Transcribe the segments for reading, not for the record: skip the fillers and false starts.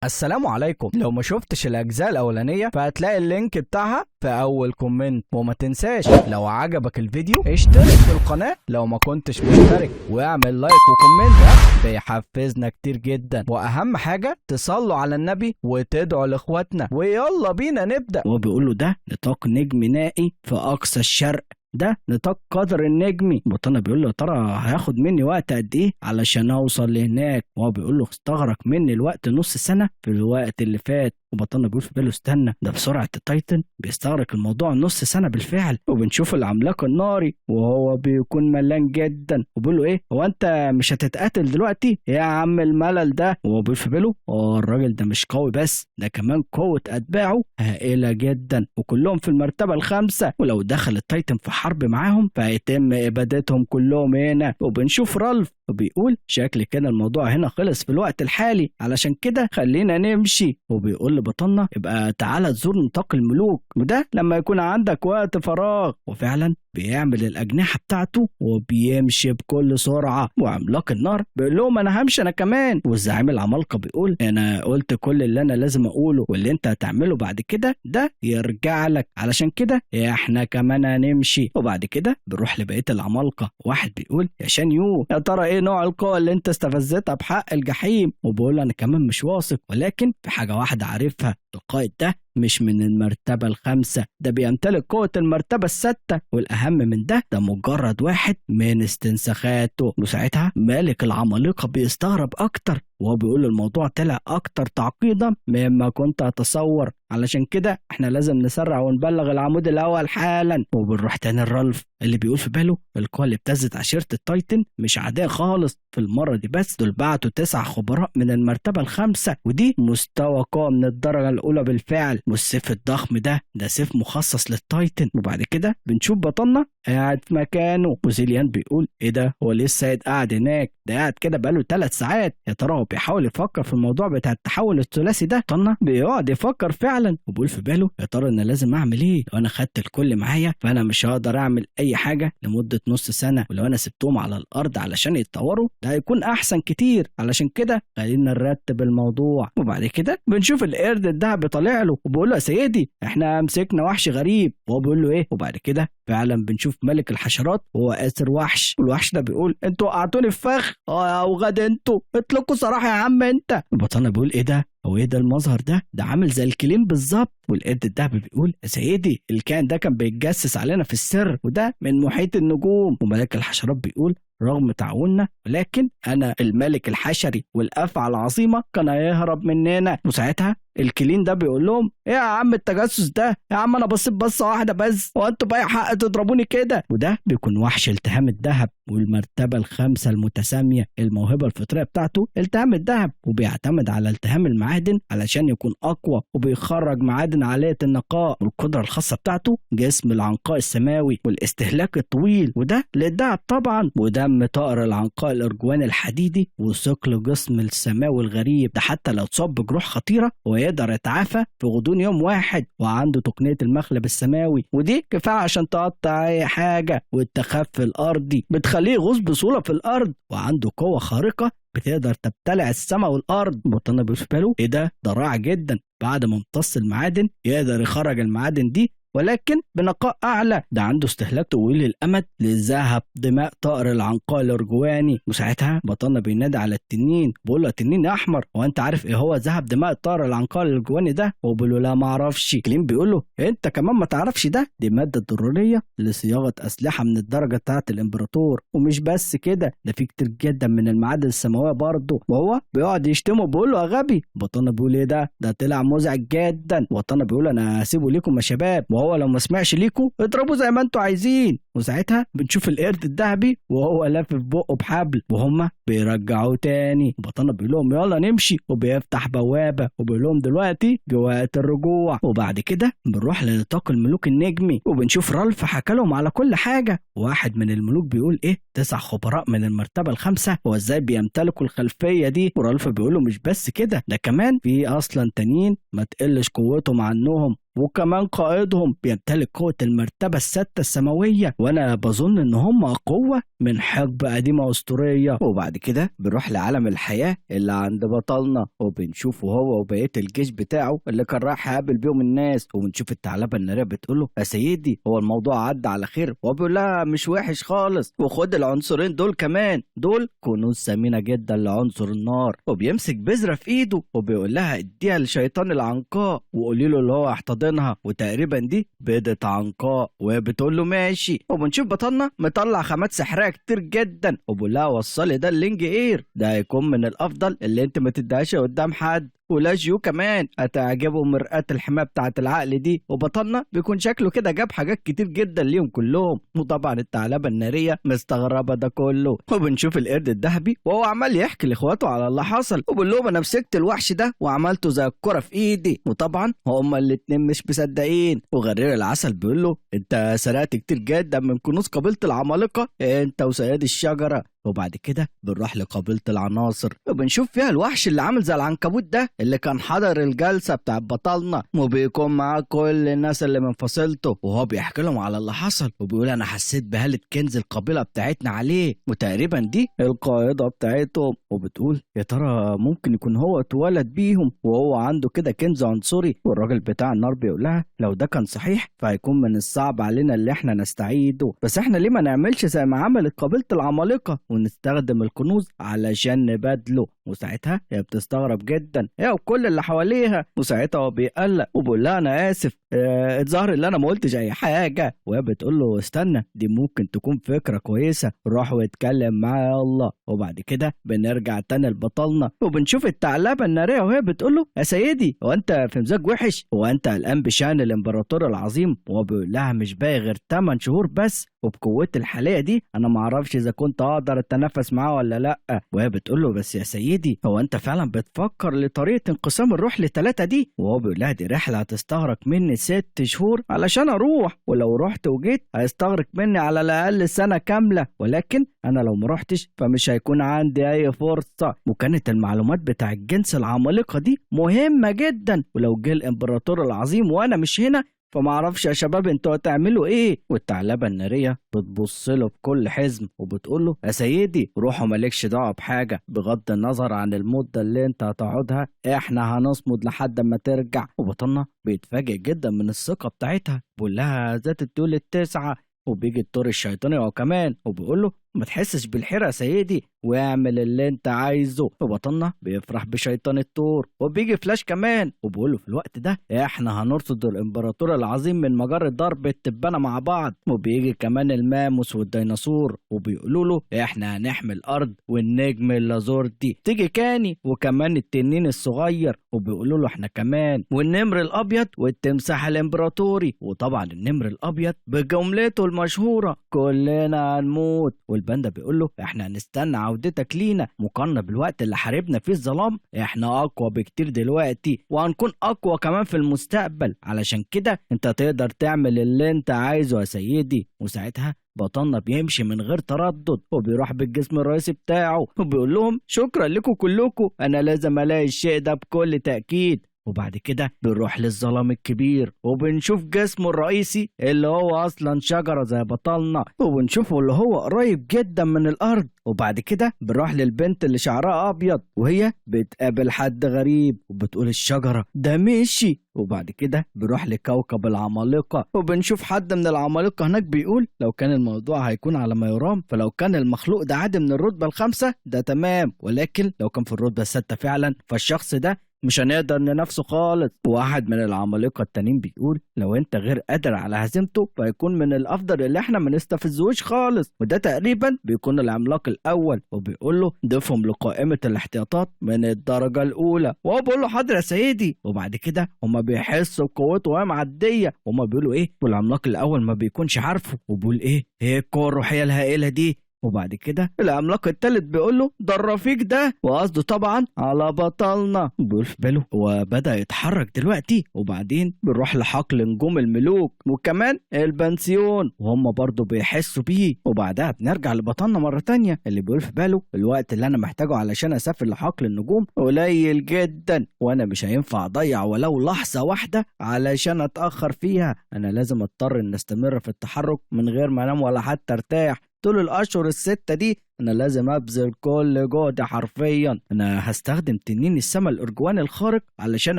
السلام عليكم. لو ما شفتش الاجزاء الاولانيه فهتلاقي اللينك بتاعها في اول كومنت، وما تنساش لو عجبك الفيديو اشترك في القناه لو ما كنتش مشترك، واعمل لايك وكومنت، ده بيحفزنا كتير جدا. واهم حاجه تصلوا على النبي وتدعوا لاخواتنا، ويلا بينا نبدا. هو بيقول له ده نطاق نجم نائي في اقصى الشرق، ده نطاق قدر النجمي. بطانة بيقول له ترى هياخد مني وقت قد ايه علشان اوصل لهناك؟ وهو بيقول له استغرق مني الوقت نص سنه في الوقت اللي فات. وبطانة بيقول في باله استنى، ده بسرعه التايتن بيستغرق الموضوع نص سنه بالفعل. وبنشوف العملاق الناري وهو بيكون ملان جدا، وبيقول له ايه هو انت مش هتتقاتل دلوقتي يا عم الملل ده؟ وهو بيقول في باله الراجل ده مش قوي بس ده كمان قوه اتباعه هائله جدا، وكلهم في المرتبه الخامسه، ولو دخل التايتن في حرب معاهم فهيتم ابادتهم كلهم هنا. وبنشوف رالف وبيقول شكل كده الموضوع هنا خلص في الوقت الحالي، علشان كده خلينا نمشي. وبيقول لبطلنا يبقى تعالى تزور نطاق الملوك، وده لما يكون عندك وقت فراغ. وفعلا بيعمل الأجنحة بتاعته وبيمشي بكل سرعة. وعملاق النار بيقول لهم أنا همشي أنا كمان. والزعيم العمالقة بيقول أنا قلت كل اللي أنا لازم أقوله، واللي أنت هتعمله بعد كده ده يرجع لك، علشان كده إحنا كمان هنمشي. وبعد كده بنروح لبقية العمالقة. واحد بيقول يا شانيو يا ترى إيه نوع القوة اللي أنت استفزتها بحق الجحيم؟ وبقول أنا كمان مش واثق، ولكن في حاجة واحدة عارفها، القائد ده مش من المرتبة الخامسة، ده بيمتلك قوة المرتبة الستة، والأهم من ده مجرد واحد من استنساخاته. وساعتها مالك العمالقة بيستغرب أكتر، وهو بيقول الموضوع طلع أكتر تعقيدا مما كنت أتصور، علشان كده احنا لازم نسرع ونبلغ العمود الأول حالا. وبنروح تاني الرالف اللي بيقول في باله القوة اللي ابتزت عشيرة التايتن مش عادية خالص في المرة دي، بس دول بعتوا 9 خبراء من المرتبة الخامسة، ودي مستوى قوة من الدرجة الأولى بالفعل. والسيف الضخم ده سيف مخصص للتايتن. وبعد كده بنشوف بطلنا قاعد في مكانه، وزيليان بيقول ايه ده هو ليه السيد قاعد هناك؟ ده قاعد كده بقاله 3 ساعات، يا ترى هو بيحاول يفكر في الموضوع بتاع التحول الثلاثي ده؟ بطلنا بيقعد يفكر فعلا وبيقول في باله يا ترى انا لازم اعمل ايه؟ لو انا خدت الكل معايا فانا مش هقدر اعمل اي حاجه لمده نص سنه، ولو انا سبتهم على الارض علشان يتطوروا ده هيكون احسن كتير، علشان كده خلينا نرتب الموضوع. وبعد كده بنشوف القرد الدهب طالع له وبيقول له يا سيدي احنا مسكنا وحش غريب، وهو بيقول له ايه؟ وبعد كده فعلا بنشوف ملك الحشرات وهو اسر وحش، والوحش ده بيقول انتوا وقعتوني في فخ يا وغد، انتوا اطلقوا صراحه يا عم انت. البطانه بيقول ايه ده هو ايه ده المظهر ده عامل زي الكليم بالظبط. والقرد الدهبي بيقول يا سيدي الكائن ده كان بيتجسس علينا في السر، وده من محيط النجوم. وملك الحشرات بيقول رغم تعاوننا ولكن انا الملك الحشري والافعى العظيمه كان هيهرب مننا. وساعتها الكلين ده بيقول لهم ايه يا عم التجسس ده؟ يا عم انا بصيت بصه واحده بس، هو انتوا باقي حق تضربوني كده؟ وده بيكون وحش التهام الذهب، والمرتبه الخامسه المتساميه الموهبه الفطريه بتاعته التهام الذهب، وبيعتمد على التهام المعادن علشان يكون اقوى، وبيخرج معادن عاليه النقاء. والقدره الخاصه بتاعته جسم العنقاء السماوي والاستهلاك الطويل، وده للذهب طبعا، ودم طائر العنقاء الارجواني الحديدي، وثقل جسم السماوي الغريب، ده حتى لو اتصاب بجروح خطيره ويقدر يتعافى في غضون يوم واحد. وعنده تقنيه المخلب السماوي، ودي كفايه عشان تقطع اي حاجه. والتخفي الارضي بتخليه يغوص بسهوله في الارض، وعنده قوه خارقه بتقدر تبتلع السماء والارض. بطلنا بيقول في باله ايه ده رائع جدا، بعد ما امتص المعادن يقدر يخرج المعادن دي ولكن بنقاء اعلى. ده عنده استهلاك طويل الامد للذهب دماء طائر العنقاء الارجواني. وساعتها بطلنا بينادي على التنين بيقول له التنين يا احمر هو انت عارف ايه هو ذهب دماء طائر العنقاء الارجواني ده؟ هو بيقول له لا ما اعرفش. كليم بيقول له انت كمان ما تعرفش ده؟ دي ماده ضروريه لصياغه اسلحه من الدرجه بتاعه الامبراطور. ومش بس كده، ده في كتير جدا من المعادن السماويه برضه. وهو بيقعد يشتمه بيقول له يا غبي. بطلنا بيقول ايه ده طلع مزعج جدا. بطلنا بيقول انا هسيبه ليكم يا شباب، هو لو ما سمعش ليكوا اضربوا زي ما انتوا عايزين. وساعتها بنشوف القرد الذهبي وهو لافف بقه بحبل وهم بيرجعوه تاني. بطلنا بيقول لهم يلا نمشي، وبيفتح بوابه وبيقول لهم دلوقتي جه وقت الرجوع. وبعد كده بنروح لنطاق الملوك النجمي، وبنشوف رالف حكى لهم على كل حاجه. واحد من الملوك بيقول ايه 9 خبراء من المرتبه الخامسه، هو ازاي بيمتلكوا الخلفيه دي؟ ورالف بيقول له مش بس كده، ده كمان في اصلا تانيين ما تقلش قوتهم عنهم، وكمان قائدهم بيمتلك قوة المرتبة السادسة السماوية، وانا بظن ان هم قوة من حقبة قديمة اسطورية. وبعد كده بنروح لعالم الحياة اللي عند بطلنا، وبنشوفه هو وبقية الجيش بتاعه اللي كان رايح يقابل بيهم الناس، وبنشوف الثعلبة النارية بتقوله يا سيدي هو الموضوع عدى على خير، وهو بيقول لها مش وحش خالص، وخد العنصرين دول كمان، دول كنوز ثمينة جدا لعنصر النار. وبيمسك بذرة في ايده وبيقول لها اديها لشيطان العنقاء وقولي له اللي هو احتضنها، وتقريبا دي بيضة عنقاء، وهي بتقول له ماشي. وبنشوف بطلنا مطلع خامات سحرية كتير جدا، وبيقول لها وصلي ده اللينج اير، ده هيكون من الافضل اللي انت ما تديهاش قدام حد، ولا جيو كمان هتعجبه مرآة الحماية بتاعة العقل دي. وبطلنا بيكون شكله كده جاب حاجات كتير جدا ليهم كلهم، وطبعا الثعلبة النارية مستغربة ده كله. وبنشوف القرد الذهبي وهو عمال يحكي لاخواته على اللي حصل، وبيقول لهم انا مسكت الوحش ده وعملته زي الكرة في ايدي، وطبعا هما الاتنين مش مصدقين. وغرير العسل بيقول له انت سرقت كتير جدا من كنوز قبيلة العمالقة انت وسيد الشجرة. وبعد كده بنروح لقبيلة العناصر، وبنشوف فيها الوحش اللي عامل زي العنكبوت ده اللي كان حضر الجلسة بتاع بطلنا، وبيكون معاه كل الناس اللي من فصيلته، وهو بيحكي لهم على اللي حصل، وبيقول انا حسيت بهالة كنز القبيلة بتاعتنا عليه، وتقريبا دي القائدة بتاعتهم. وبتقول يا ترى ممكن يكون هو اتولد بيهم وهو عنده كده كنز عنصري. والراجل بتاع النار بيقول لها لو ده كان صحيح فهيكون من الصعب علينا اللي احنا نستعيده، بس احنا ليه ما نعملش زي ما عملت قبيلة العمالقة ونستخدم الكنوز علشان نبادله. وساعتها هي بتستغرب جدا هي وكل اللي حواليها، وساعتها هو بيقلق وبيقول لها انا اسف الظاهر اللي انا ما قلتش اي حاجه. وهي بتقول له استنى دي ممكن تكون فكره كويسه، روح واتكلم معاه يلا. وبعد كده بنرجع تاني لبطلنا، وبنشوف الثعلبه الناريه وهي بتقول له يا سيدي هو انت في مزاج وحش، هو انت قلقان بشان الامبراطور العظيم؟ وهو بيقول لها مش باقي غير 8 شهور بس، وبقوتي الحاليه دي انا ما اعرفش اذا كنت اقدر اتنافس معاه ولا لا. وهي بتقول له بس يا سيدي هو انت فعلا بتفكر لطريقه انقسام الروح ل3 دي؟ وهو بيقول لها دي رحله هتستغرق مني 6 شهور علشان اروح، ولو رحت وجيت هيستغرق مني على الاقل سنه كامله، ولكن انا لو ما رحتش فمش هيكون عندي اي فرصه. وكانت المعلومات بتاع الجنس العمالقه دي مهمه جدا، ولو جه الامبراطور العظيم وانا مش هنا فما اعرفش يا شباب انتوا هتعملوا ايه. والثعلبه الناريه بتبص له بكل حزم وبتقول له يا سيدي روح ومالكش دعوه بحاجه، بغض النظر عن المده اللي انت هتقعدها احنا هنصمد لحد ما ترجع. وبطلنا بيتفاجئ جدا من الثقه بتاعتها، بيقول لها ذات الطول التسعه. وبيجي الدور الشيطاني هو كمان وبيقول له ما تحسش بالحيرة يا سيدي واعمل اللي انت عايزه. وبطلنا بيفرح بشيطان الثور، وبيجي فلاش كمان وبيقول له في الوقت ده احنا هنرصد الامبراطور العظيم من مجرة ضرب التبانة مع بعض. وبيجي كمان الماموس والديناصور وبيقولوا له احنا هنحمي الارض، والنجم اللازور دي تيجي كاني، وكمان التنين الصغير وبيقولوا له احنا كمان، والنمر الابيض والتمساح الامبراطوري. وطبعا النمر الابيض بجملته المشهورة كلنا هنموت. والباندا بيقول له احنا هنستنى عودتك لينا مقارنة بالوقت اللي حاربنا فيه الظلام، احنا اقوى بكتير دلوقتي وهنكون اقوى كمان في المستقبل، علشان كده انت تقدر تعمل اللي انت عايزه يا سيدي. وساعتها بطلنا بيمشي من غير تردد وبيروح بالجسم الرئيسي بتاعه وبيقول لهم شكرا لكم كلكم، انا لازم الاقي الشيء ده بكل تأكيد. وبعد كده بنروح للظلام الكبير وبنشوف جسمه الرئيسي اللي هو اصلا شجرة زي بطلنا، وبنشوفه اللي هو قريب جدا من الارض. وبعد كده بنروح للبنت اللي شعرها ابيض وهي بتقابل حد غريب وبتقول الشجرة ده مشي. وبعد كده بنروح لكوكب العمالقة وبنشوف حد من العمالقة هناك بيقول لو كان الموضوع هيكون على ما يرام فلو كان المخلوق ده عادي من الرتبة ال5 ده تمام، ولكن لو كان في الرتبة ال6 فعلا فالشخص ده مش هنقدر ننافسه خالص. واحد من العمالقة التانيين بيقول لو انت غير قادر على هزيمته فيكون من الافضل اللي احنا ما نستفزوش خالص، وده تقريبا بيكون العملاق الاول وبيقول له ضيفهم لقائمة الاحتياطات من الدرجة الاولى. وهو بيقول له حاضر يا سيدي. وبعد كده هما بيحسوا بقوته وهي معدية، وهما بيقولوا ايه والعملاق الاول ما بيكونش عارفه وبيقول ايه القوة الروحية الهائلة دي. وبعد كده العملاق التالت بيقول له ده الرفيق ده، وقصده طبعا على بطلنا. بيقول في باله هو بدأ يتحرك دلوقتي. وبعدين بنروح لحقل نجوم الملوك وكمان البنسيون، وهم برضه بيحسوا بيه. وبعدها بنرجع لبطلنا مرة تانية اللي بيقول في باله الوقت اللي انا محتاجه علشان اسافر لحقل النجوم قليل جدا، وانا مش هينفع اضيع ولو لحظة واحدة علشان اتأخر فيها. انا لازم اضطر ان استمر في التحرك من غير ما انام ولا حتى ارتاح طول الاشهر الستة دي. انا لازم ابذل كل جهد حرفيا. انا هستخدم تنين السما الارجواني الخارق علشان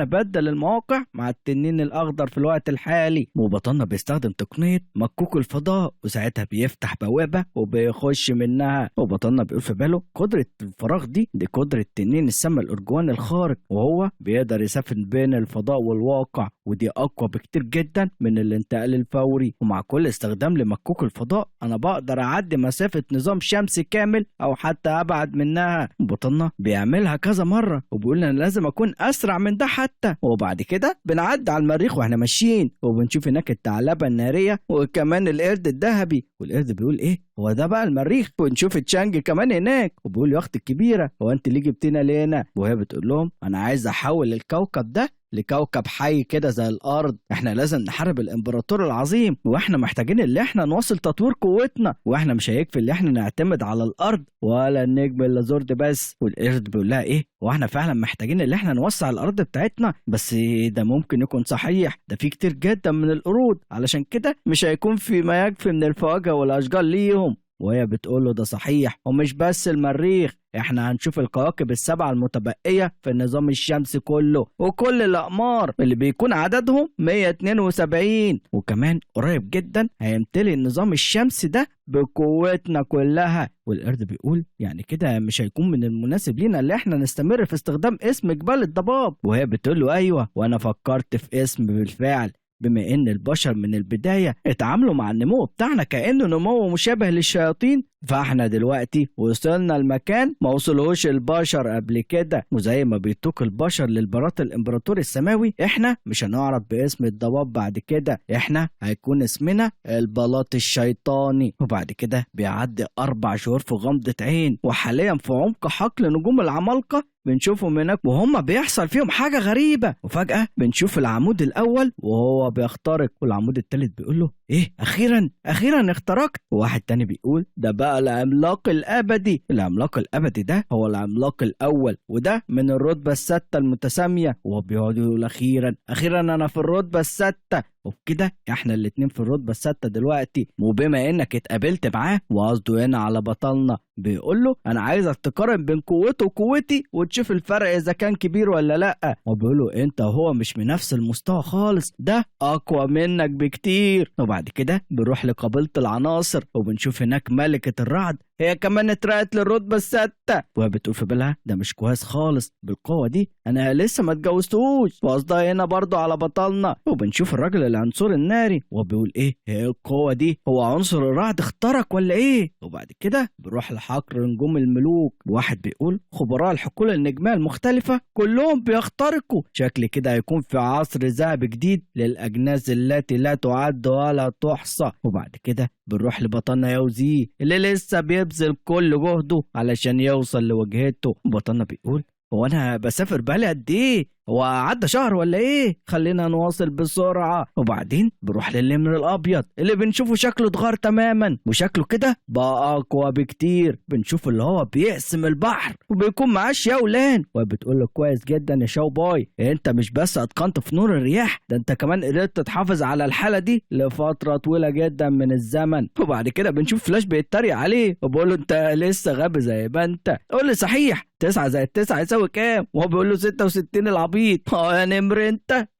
ابدل المواقع مع التنين الاخضر في الوقت الحالي. وبطلنا بيستخدم تقنية مكوك الفضاء، وساعتها بيفتح بوابة وبيخش منها. وبطلنا بيقول في باله قدرة الفراغ دي قدرة تنين السما الارجواني الخارق، وهو بيقدر يسافر بين الفضاء والواقع، ودي اقوى بكتير جدا من الانتقال الفوري. ومع كل استخدام لمكوك الفضاء انا بقدر اعدي مسافة نظام شمسي كامل او حتى ابعد منها. بطلنا بيعملها كذا مره وبيقول انا لازم اكون اسرع من ده حتى. وبعد كده بنعدي على المريخ واحنا ماشيين، وبنشوف هناك الثعلبه الناريه وكمان القرد الذهبي. والقرد بيقول ايه هو ده بقى المريخ؟ ونشوف تشانج كمان هناك وبيقول يا اختي الكبيره هو انت ليه جبتينا ليه هنا؟ وهي بتقول لهم انا عايز احول الكوكب ده لكوكب حي كده زي الارض. احنا لازم نحارب الامبراطور العظيم، واحنا محتاجين اللي احنا نواصل تطوير قوتنا، واحنا مش هيكفي اللي احنا نعتمد على الارض ولا النجم اللازورد بس. والقرد بيقول لها ايه واحنا فعلا محتاجين اللي احنا نوسع الارض بتاعتنا، بس ده ممكن يكون صحيح، ده في كتير جدا من القرود علشان كده مش هيكون في ما يكفي من الفواكه والاشجار ليهم. وهي بتقول له ده صحيح، ومش بس المريخ، احنا هنشوف الكواكب السبعة المتبقية في النظام الشمسي كله وكل الأقمار اللي بيكون عددهم 172. وكمان قريب جدا هيمتلي النظام الشمسي ده بقوتنا كلها. والقرد بيقول يعني كده مش هيكون من المناسب لينا اللي احنا نستمر في استخدام اسم جبال الضباب. وهي بتقول له ايوه وانا فكرت في اسم بالفعل، بما ان البشر من البداية اتعاملوا مع النمو بتاعنا كأنه نمو مشابه للشياطين، فاحنا دلوقتي وصلنا المكان ما وصلهوش البشر قبل كده. وزي ما بيتوك البشر للبراط الامبراطور السماوي، احنا مش هنعرف باسم الضباب بعد كده، احنا هيكون اسمنا البلاط الشيطاني. وبعد كده بيعدي 4 شهور في غمضة عين، وحاليا في عمق حقل نجوم العمالقة بنشوفهم هناك وهم بيحصل فيهم حاجة غريبة. وفجأة بنشوف العمود الأول وهو بيخترق، والعمود التالت بيقول له ايه اخيرا اخترقت. وواحد تاني بيقول ده بقى العملاق الابدي. العملاق الابدي ده هو العملاق الاول، وده من الرتبة الستة المتسامية. وهو بيقعد يقول اخيرا انا في الرتبة الستة. وبكده احنا الاتنين في الرتبة الستة دلوقتي. وبما انك اتقابلت معاه وقصده هنا على بطلنا، بيقول له انا عايزك تقارن بين قوته وقوتي وتشوف الفرق اذا كان كبير ولا لا. وبيقول له انت وهو مش من نفس المستوى خالص، ده اقوى منك بكتير. وبعد كده بنروح لقبيلة العناصر وبنشوف هناك ملكة الرعد، هي كمان اترقت للرتبة الستة. وهي بتقول في بالها ده مش كويس خالص، بالقوة دي انا لسه ما اتجوزتهوش. وقصدها هنا برضو على بطلنا. وبنشوف الراجل العنصر الناري وبيقول ايه هي القوة دي؟ هو عنصر الرعد اخترق ولا ايه؟ وبعد كده بنروح لحقل نجوم الملوك. واحد بيقول خبراء الحقول النجمية المختلفة كلهم بيخترقوا، شكل كده هيكون في عصر ذهبي جديد للأجناس التي لا تعد ولا تحصى. وبعد كده بنروح لبطلنا يوزي اللي لسه بيبذل كل جهده علشان يوصل لوجهته. بطلنا بيقول هو انا بسافر بقالي قد ايه؟ هو عدى شهر ولا ايه؟ خلينا نواصل بسرعة. وبعدين بروح للنمر الابيض اللي بنشوفه شكله اتغير تماما، وشكله كده بقى اقوى بكتير. بنشوف اللي هو بيقسم البحر وبيكون معاه شاولان. وبتقول له كويس جدا يا شاو باي، انت مش بس اتقنت في نور الرياح، ده انت كمان قدرت تحافظ على الحالة دي لفترة طويلة جدا من الزمن. وبعد كده بنشوف فلاش بيتريق عليه وبيقول له انت لسه غبي زي ما انت. قول لي صحيح 9 زائد 9 يساوي كام؟ وهو بيقول له 66 العبيط. يا نمر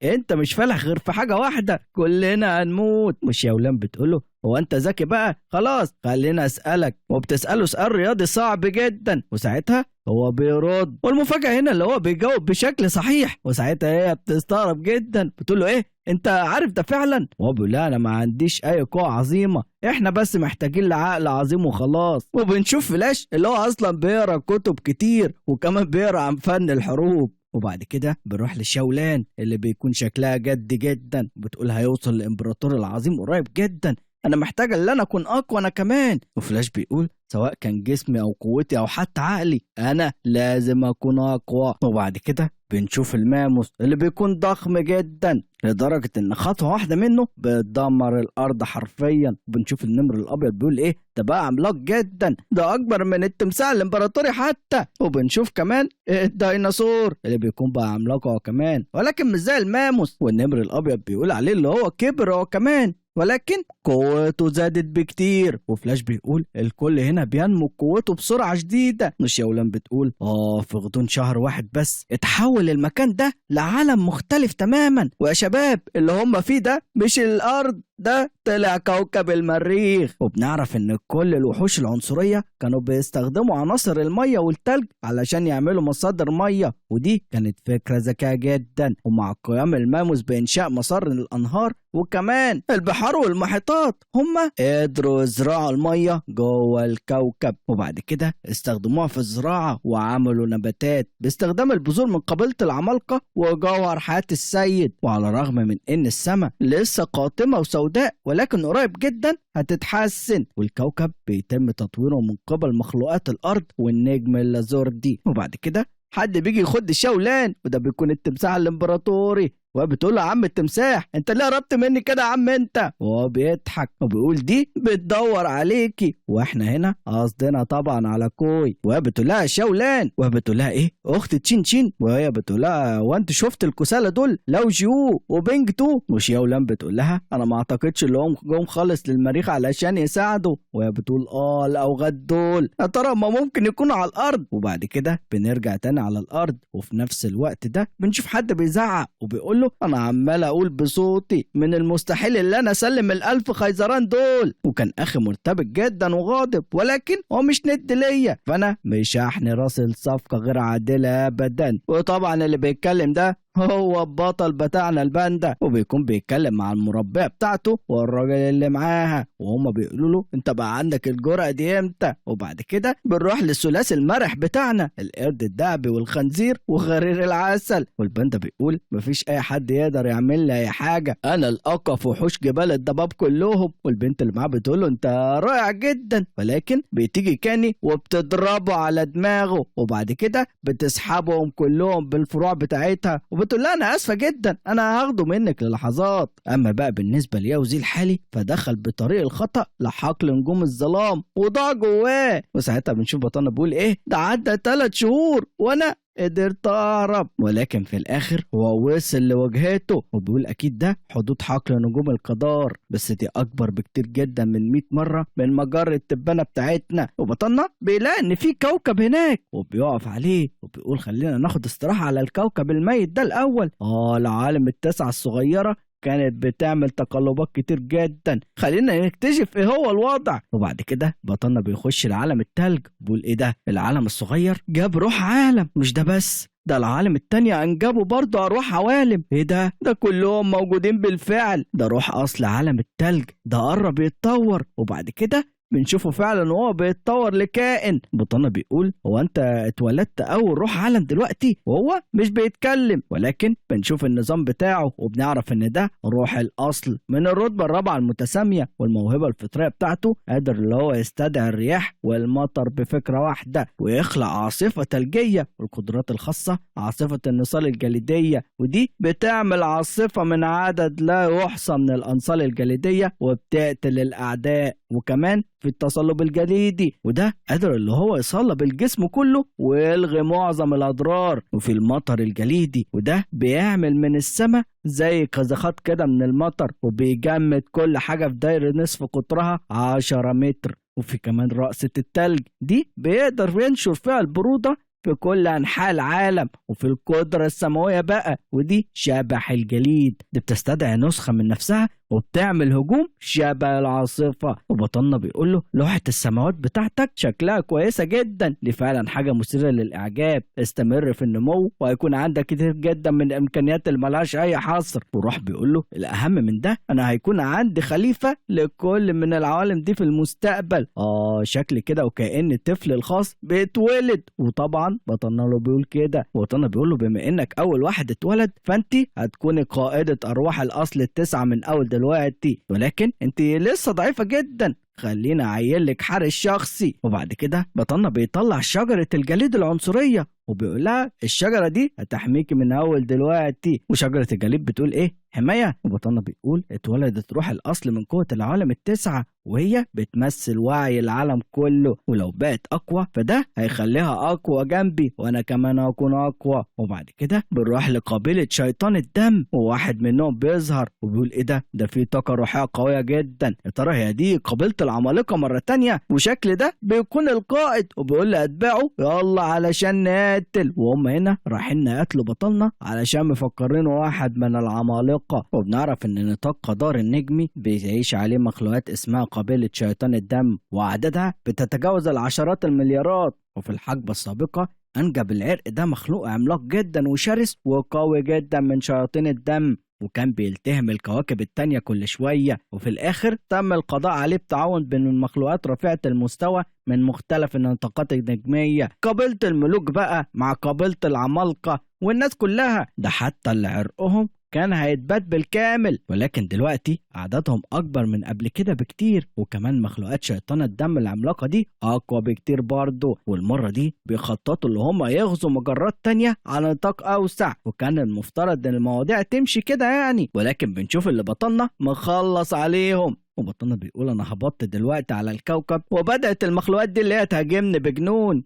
انت مش فالح غير في حاجة واحدة، كلنا هنموت. مش يا ولان بتقول له هو انت ذكي بقى؟ خلاص خلينا اسألك. وبتسأله سؤال رياضي صعب جدا، وساعتها هو بيرد، والمفاجأة هنا اللي هو بيجاوب بشكل صحيح. وساعتها هي بتستغرب جدا بتقول له ايه انت عارف ده فعلا؟ وهو بيقول لا انا ما عنديش اي قوة عظيمة، احنا بس محتاجين لعقل عظيم وخلاص. وبنشوف فلاش اللي هو اصلا بيقرا كتب كتير وكمان بيقرا عن فن الحروب. وبعد كده بنروح للشاولان اللي بيكون شكلها جد جدا، بتقول هيوصل الامبراطور العظيم قريب جدا، انا محتاج ان انا اكون اقوى انا كمان. وفلاش بيقول سواء كان جسمي او قوتي او حتى عقلي انا لازم اكون اقوى. وبعد كده بنشوف الماموس اللي بيكون ضخم جدا لدرجة ان خطوة واحدة منه بتدمر الارض حرفيا. وبنشوف النمر الابيض بيقول ايه ده بقى عملاق جدا، ده اكبر من التمساح الامبراطوري حتى. وبنشوف كمان الديناصور اللي بيكون بقى عملاق هو كمان ولكن مش زي الماموس. والنمر الابيض بيقول عليه اللي هو كبر هو كمان ولكن قوته زادت بكتير. وفلاش بيقول الكل هنا بينمو قوته بسرعة شديدة. مش يولان بتقول في غضون شهر واحد بس اتحول المكان ده لعالم مختلف تماما. ويا شباب اللي هم فيه ده مش الارض، ده طلع كوكب المريخ. وبنعرف ان كل الوحوش العنصرية كانوا بيستخدموا عناصر المية والتلج علشان يعملوا مصادر مية، ودي كانت فكرة ذكية جدا. ومع قيام الماموس بإنشاء مسار الأنهار وكمان البحار والمحيطات هم قدروا يزرعوا المية جوه الكوكب. وبعد كده استخدموها في الزراعة وعملوا نباتات باستخدام البذور من قبيلة العمالقة وجوهر حياة السيد. وعلى الرغم من ان السماء لسه قاتمة وسوداء ولكن قريب جدا هتتحسن، والكوكب بيتم تطويره من قبل مخلوقات الارض والنجم اللازوردي. وبعد كده حد بيجي يخد الشولان وده بيكون التمساح الامبراطوري وبتقول له يا عم التمساح انت ليه قربت مني كده يا عم انت؟ وهو بيضحك وبيقول دي بتدور عليكي واحنا هنا قصدنا طبعا على كوي. وهي بتقول لها شولان وبتقول لها ايه اخت تشين تشين، وهي بتقول لها وانت شفت الكسالى دول لو جيو وبينج تو؟ وشيولان بتقول لها انا ما اعتقدش اللي هم جم خالص للمريخ علشان يساعدوا. وهي بتقول الاوغاد دول يا ترى ما ممكن يكونوا على الارض. وبعد كده بنرجع تاني على الارض وفي نفس الوقت ده بنشوف حد بيزعق وبيقول له انا عمال اقول بصوتي من المستحيل اللي انا اسلم ال1000 خيزران دول. وكان اخي مرتبك جدا وغاضب ولكن هو مش ند ليا فانا مش هحني راس الصفقه غير عادله ابدا. وطبعا اللي بيتكلم ده هو البطل بتاعنا الباندا وبيكون بيتكلم مع المربيه بتاعته والراجل اللي معاها وهم بيقولوا له انت بقى عندك الجرأة دي امتى؟ وبعد كده بنروح للثلاثي المرح بتاعنا القرد الدهبي والخنزير وغرير العسل. والباندا بيقول مفيش اي حد يقدر يعمل لي اي حاجه، انا الاقوى في وحوش جبال الضباب كلهم. والبنت اللي معاه بتقول له انت رائع جدا ولكن بتيجي كاني وبتضربه على دماغه وبعد كده بتسحبهم كلهم بالفروع بتاعتها وبتقول لها انا اسفه جدا انا هاخده منك للحظات. اما بقى بالنسبه لياوزي الحالي فدخل بطريق الخطا لحقل نجوم الظلام وضاع جواه. وساعتها بنشوف بطلنا بيقول ايه ده عدى 3 شهور وانا قدرت اهرب. ولكن في الاخر هو وصل لوجهته وبيقول اكيد ده حدود حقل نجوم القدار بس دي اكبر بكتير جدا من 100 مره من مجره التبانه بتاعتنا. وبطلنا بيلاقي ان في كوكب هناك وبيقف عليه وبيقول خلينا ناخد استراحه على الكوكب الميت ده الاول. العالم التسعه الصغيره كانت بتعمل تقلبات كتير جدا، خلينا نكتشف ايه هو الوضع. وبعد كده بطلنا بيخش العالم التلج بيقول ايه ده العالم الصغير جاب روح عالم، مش ده بس ده العالم التانية انجبوا برضه اروح عوالم. ايه ده كلهم موجودين بالفعل، ده روح اصل عالم التلج ده قرب يتطور. وبعد كده بنشوفه فعلا وهو بيتطور لكائن. بطلنا بيقول هو انت اتولدت اول روح عالم دلوقتي وهو مش بيتكلم ولكن بنشوف النظام بتاعه وبنعرف ان ده روح الاصل من الرتبه الرابعه المتساميه. والموهبه الفطريه بتاعته قادر اللي هو يستدعي الرياح والمطر بفكره واحده ويخلق عاصفه ثلجيه. والقدرات الخاصه عاصفه النصال الجليديه ودي بتعمل عاصفه من عدد لا يحصى من الانصال الجليديه وبتقتل الاعداء. وكمان في التصلب الجليدي وده قادر اللي هو يصلب الجسم كله ويلغي معظم الأضرار. وفي المطر الجليدي وده بيعمل من السماء زي قزخات كده من المطر وبيجمد كل حاجة في دايرة نصف قطرها 10 متر. وفي كمان رأسة التلج دي بيقدر ينشر فيها البرودة في كل أنحاء العالم. وفي القدرة السماوية بقى ودي شبح الجليد دي بتستدعي نسخة من نفسها وبتعمل هجوم شبه العاصفة. وبطلنا بيقول له لوحة السماوات بتاعتك شكلها كويسة جدا، دي فعلا حاجة مثيرة للإعجاب، استمر في النمو وهيكون عندك كتير جدا من الإمكانيات اللي ملهاش أي حصر. وراح بيقول له الأهم من ده أنا هيكون عندي خليفة لكل من العوالم دي في المستقبل. شكل كده وكأن الطفل الخاص بيتولد. وطبعا بطلنا له بيقول كده وبطلنا بيقول له بما إنك أول واحد اتولد فأنت هتكوني قائدة أرواح الأصل التسعة من أول دلوقتي، ولكن انت لسه ضعيفة جدا، خلينا اعين لك حارس شخصي. وبعد كده بطلنا بيطلع شجرة الجليد العنصرية وبيقول لها الشجرة دي هتحميكي من أول دلوقتي. وشجرة الجليد بتقول إيه؟ حماية. وبطلنا بيقول اتولدت روح الأصل من قوة العالم التسعة، وهي بتمثل وعي العالم كله، ولو بقت أقوى فده هيخليها أقوى جنبي وأنا كمان هكون أقوى. وبعد كده بنروح لقبيلة شيطان الدم، وواحد منهم بيظهر وبيقول إيه ده في طاقة روحية قوية جدا، يا ترى هي دي قبيلة العمالقة مرة تانية؟ وشكل ده بيكون القائد وبيقول لأتباعه يلا علشان نقتل. وهم هنا رايحين نقتلوا بطلنا علشان مفكرينه واحد من العمالقة. وبنعرف ان نطاق قدار النجمي بيعيش عليه مخلوقات اسمها قبيلة شيطان الدم، وعددها بتتجاوز العشرات المليارات. وفي الحقبة السابقة أنجب العرق ده مخلوق عملاق جدا وشرس وقوي جدا من شياطين الدم، وكان بيلتهم الكواكب التانية كل شوية. وفي الآخر تم القضاء عليه بتعاون بين المخلوقات رفيعة المستوى من مختلف النطاقات النجمية، قبيلة الملوك بقى مع قبيلة العمالقة والناس كلها، ده حتى اللي عرقهم كان هيتبات بالكامل. ولكن دلوقتي أعدادهم أكبر من قبل كده بكتير، وكمان مخلوقات شيطان الدم العملاقة دي أقوى بكتير برضه. والمرة دي بيخططوا اللي هم يغزوا مجرات تانية على نطاق أوسع، وكان المفترض إن المواضيع تمشي كده يعني، ولكن بنشوف اللي بطلنا مخلص عليهم. وبطلنا بيقول انا هبط دلوقتي على الكوكب، وبدأت المخلوقات دي اللي هي تهاجمني بجنون.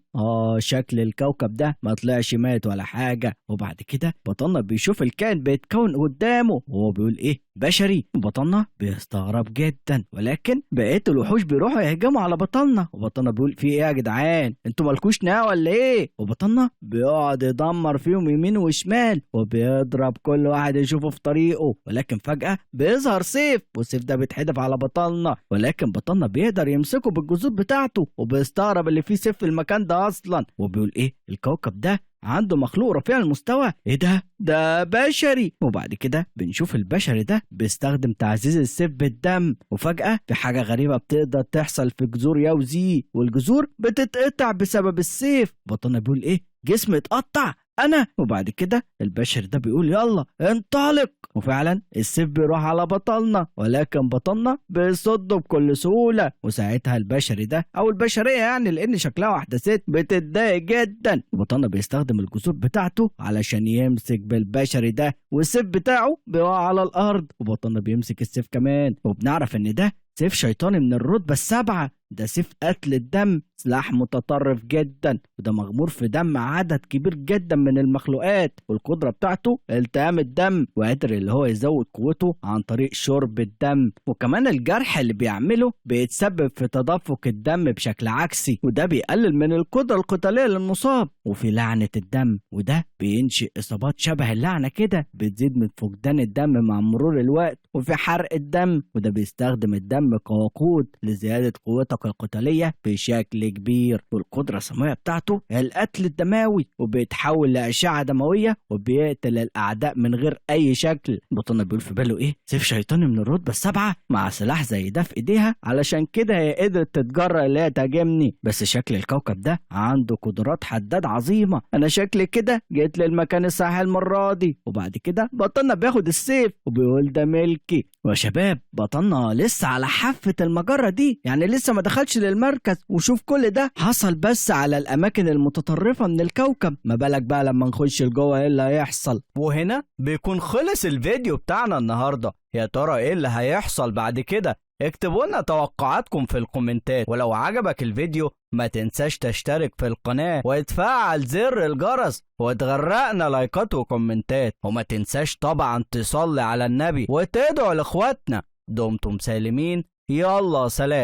شكل الكوكب ده ما طلعش مات ولا حاجة. وبعد كده بطلنا بيشوف الكائن بيتكون قدامه وهو بيقول ايه؟ بشري. وبطلنا بيستغرب جدا، ولكن بقيت الوحوش بيروحوا يهجموا على بطلنا. وبطلنا بيقول في ايه يا جدعان؟ انتوا مالكوش ناوي ولا ايه؟ وبطلنا بيقعد يدمر فيهم يمين وشمال وبيضرب كل واحد يشوفه في طريقه. ولكن فجأة بيظهر سيف، والسيف ده بيتحدف على بطلنا، ولكن بطلنا بيقدر يمسكه بالجذور بتاعته، وبيستغرب اللي فيه سيف في المكان ده اصلا. وبيقول ايه؟ الكوكب ده عنده مخلوق رفيع المستوى، ايه ده بشري. وبعد كده بنشوف البشري ده بيستخدم تعزيز السيف بالدم، وفجأة في حاجة غريبة بتقدر تحصل في جذور ياوزي، والجذور بتتقطع بسبب السيف. بطلنا بيقول ايه؟ جسم اتقطع انا. وبعد كده البشر ده بيقول يلا انطلق، وفعلا السيف بيروح على بطلنا، ولكن بطلنا بيصده بكل سهولة. وساعتها البشري ده او البشرية يعني لان شكلها واحدة ست بتتضايق جدا، وبطلنا بيستخدم الجذور بتاعته علشان يمسك بالبشري ده، والسيف بتاعه بيقع على الارض، وبطلنا بيمسك السيف كمان. وبنعرف ان ده سيف شيطاني من الرتبة 7، ده سيف قتل الدم، سلاح متطرف جدا، وده مغمور في دم عدد كبير جدا من المخلوقات. والقدرة بتاعته التهام الدم، وقادر اللي هو يزود قوته عن طريق شرب الدم. وكمان الجرح اللي بيعمله بيتسبب في تدفق الدم بشكل عكسي، وده بيقلل من القدرة القتالية للمصاب. وفي لعنة الدم، وده بينشئ إصابات شبه اللعنة كده بتزيد من فقدان الدم مع مرور الوقت. وفي حرق الدم، وده بيستخدم الدم كوقود لزيادة قوتك القتالية بشكل كبير. والقدرة السماوية بتاعته هي القتل الدموي، وبيتحول لأشعة دموية وبيقتل الأعداء من غير أي شكل. بطلنا بيقول في باله إيه؟ سيف شيطاني من الرتبة 7 مع سلاح زي ده في إيديها، علشان كده هي قدرت تتجرأ اللي هي تهاجمني. بس شكل الكوكب ده عنده قدرات حداد عظيمة، أنا شكلي كده جيت للمكان الصحيح المرة دي. وبعد كده بطلنا بياخد السيف وبيقول ده ملكي. وشباب بطلنا لسه على حافة المجرة دي، يعني لسه ما دخلش للمركز، وشوف كل ده حصل بس على الأماكن المتطرفة من الكوكب، ما بالك بقى لما نخش لجوه ايه اللي هيحصل. وهنا بيكون خلص الفيديو بتاعنا النهاردة. يا ترى ايه اللي هيحصل بعد كده؟ اكتبوا لنا توقعاتكم في الكومنتات، ولو عجبك الفيديو ما تنساش تشترك في القناة وتفعل زر الجرس وتغرقنا لايكات وكومنتات، وما تنساش طبعا تصلي على النبي وتدعو لاخواتنا. دمتم سالمين، يلا سلام.